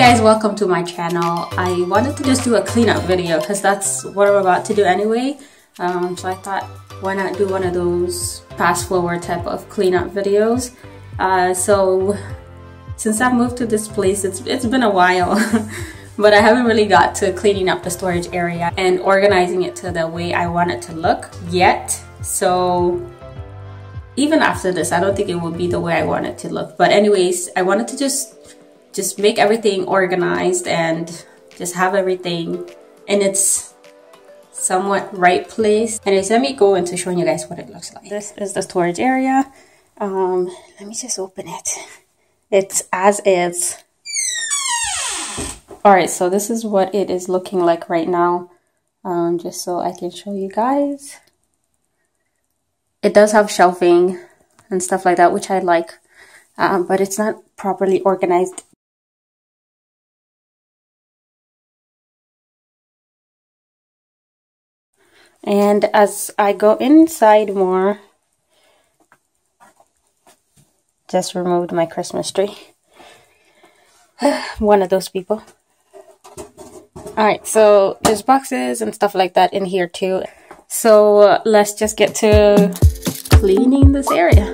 guys, welcome to my channel. I wanted to just do a cleanup video because that's what I'm about to do anyway. So I thought, why not do one of those fast forward type of cleanup videos. So since I've moved to this place, it's been a while, but I haven't really got to cleaning up the storage area and organizing it to the way I want it to look yet. So even after this, I don't think it will be the way I want it to look. But anyways, I wanted to just make everything organized and just have everything in its somewhat right place. Anyways, let me go into showing you guys what it looks like. This is the storage area. Let me just open it. It's as is. Alright, so this is what it is looking like right now. Just so I can show you guys. It does have shelving and stuff like that, which I like, but it's not properly organized. And as I go inside more, just removed my Christmas tree. One of those people. Alright, so there's boxes and stuff like that in here too. So let's just get to cleaning this area.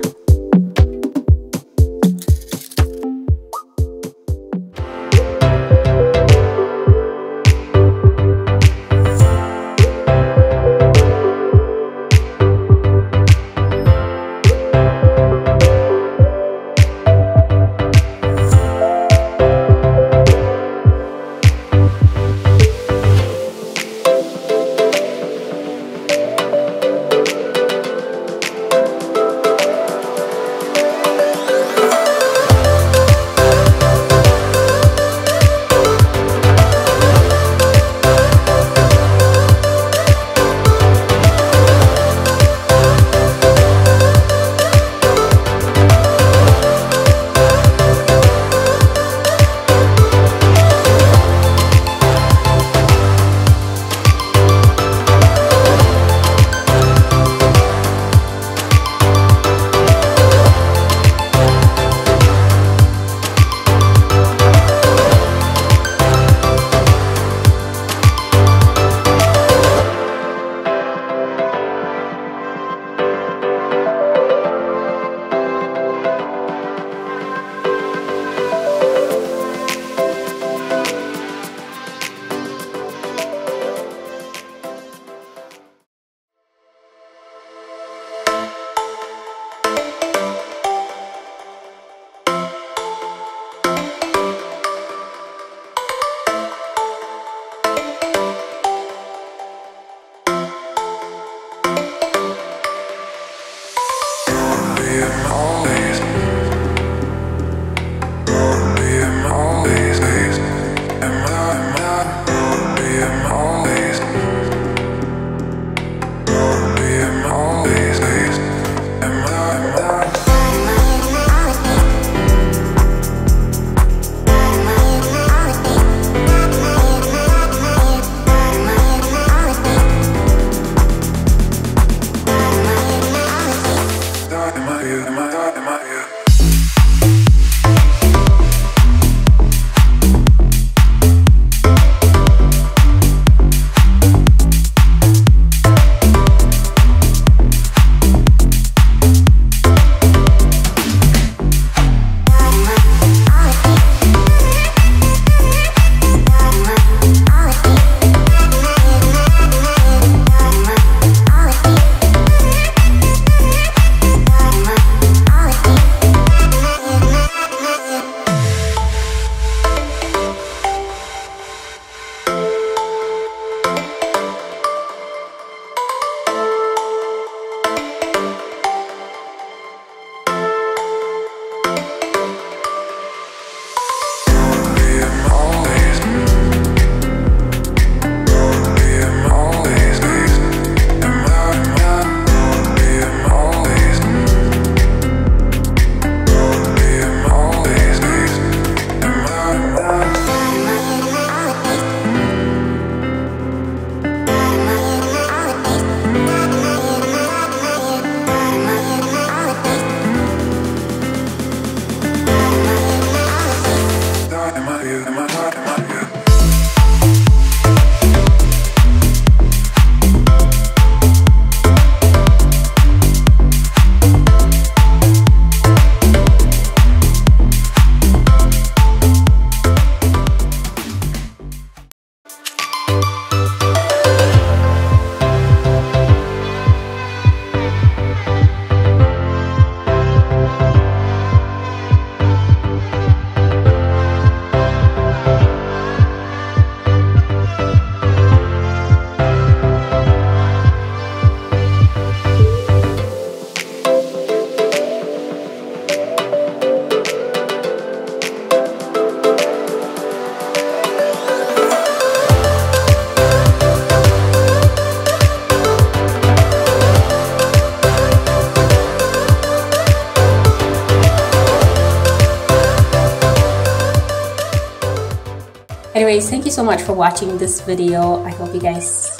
Anyways, thank you so much for watching this video. I hope you guys,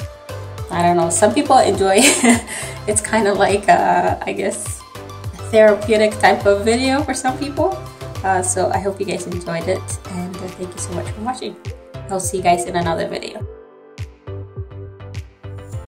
I don't know, some people enjoy it's kind of like I guess a therapeutic type of video for some people. So I hope you guys enjoyed it, and thank you so much for watching. I'll see you guys in another video.